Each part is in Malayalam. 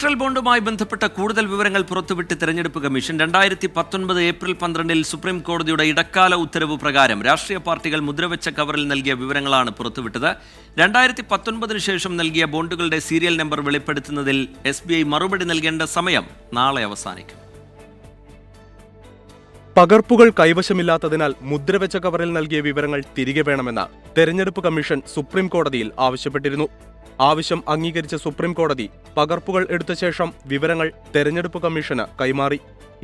ഇലക്ട്രൽ ബോണ്ടുമായി ബന്ധപ്പെട്ട കൂടുതൽ വിവരങ്ങൾ പുറത്തുവിട്ട് തെരഞ്ഞെടുപ്പ് കമ്മീഷൻ 2019 ഏപ്രിൽ 12 സുപ്രീം കോടതിയുടെ ഇടക്കാല ഉത്തരവ് പ്രകാരം രാഷ്ട്രീയ പാർട്ടികൾ മുദ്രവെച്ച കവറിൽ നൽകിയ വിവരങ്ങളാണ് പുറത്തുവിട്ടത്. 2019 ശേഷം നൽകിയ ബോണ്ടുകളുടെ സീരിയൽ നമ്പർ വെളിപ്പെടുത്തുന്നതിൽ SBI മറുപടി നൽകേണ്ട സമയം നാളെ അവസാനിക്കും. പകർപ്പുകൾ കൈവശമില്ലാത്തതിനാൽ മുദ്രവെച്ച കവറിൽ നൽകിയ വിവരങ്ങൾ തിരികെ വേണമെന്ന് തെരഞ്ഞെടുപ്പ് കമ്മീഷൻ സുപ്രീം കോടതിയിൽ ആവശ്യപ്പെട്ടിരുന്നു. ആവശ്യം അംഗീകരിച്ച സുപ്രീം കോടതി പകർപ്പുകൾ എടുത്ത ശേഷം വിവരങ്ങൾ തെരഞ്ഞെടുപ്പ് കമ്മീഷന് കൈമാറി.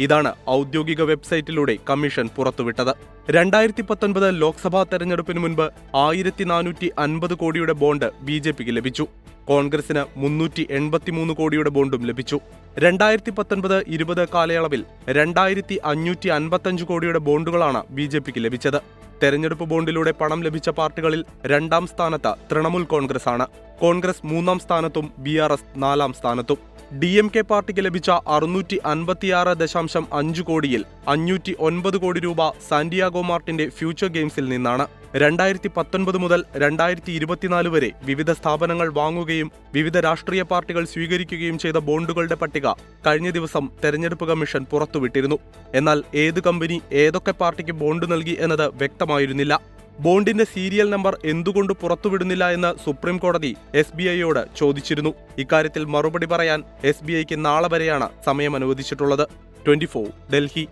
ഇതാണ് ഔദ്യോഗിക വെബ്സൈറ്റിലൂടെ കമ്മീഷൻ പുറത്തുവിട്ടത്. 2019 ലോക്സഭാ തെരഞ്ഞെടുപ്പിന് മുൻപ് 1450 കോടിയുടെ ബോണ്ട് BJPക്ക് ലഭിച്ചു. കോൺഗ്രസിന് 383 കോടിയുടെ ബോണ്ടും ലഭിച്ചു. 2019-20 കാലയളവിൽ 2555 കോടിയുടെ ബോണ്ടുകളാണ് BJPക്ക് ലഭിച്ചത്. തെരഞ്ഞെടുപ്പ് ബോണ്ടിലൂടെ പണം ലഭിച്ച പാർട്ടികളിൽ 2ാം സ്ഥാനത്ത് തൃണമൂൽ കോൺഗ്രസ് ആണ്. കോൺഗ്രസ് 3ാം സ്ഥാനത്തും BRS 4ാം സ്ഥാനത്തും. DMK പാർട്ടിക്ക് ലഭിച്ച 656.5 കോടിയിൽ 509 കോടി രൂപ സാന്റിയാഗോ മാർട്ടിന്റെ ഫ്യൂച്ചർ ഗെയിംസിൽ നിന്നാണ്. 2019 മുതൽ 2024 വരെ വിവിധ സ്ഥാപനങ്ങൾ വാങ്ങുകയും വിവിധ രാഷ്ട്രീയ പാർട്ടികൾ സ്വീകരിക്കുകയും ചെയ്ത ബോണ്ടുകളുടെ പട്ടിക കഴിഞ്ഞ ദിവസം തെരഞ്ഞെടുപ്പ് കമ്മീഷൻ പുറത്തുവിട്ടിരുന്നു. എന്നാൽ ഏത് കമ്പനി ഏതൊക്കെ പാർട്ടിക്ക് ബോണ്ട് നൽകി എന്നത് വ്യക്തമായിരുന്നില്ല. ബോണ്ടിന്റെ സീരിയൽ നമ്പർ എന്തുകൊണ്ട് പുറത്തുവിടുന്നില്ല എന്ന് സുപ്രീം കോടതി SBIയോട് ചോദിച്ചിരുന്നു. ഇക്കാര്യത്തിൽ മറുപടി പറയാൻ SBIക്ക് നാളെ വരെയാണ് സമയം അനുവദിച്ചിട്ടുള്ളത്. 24 ഡൽഹി.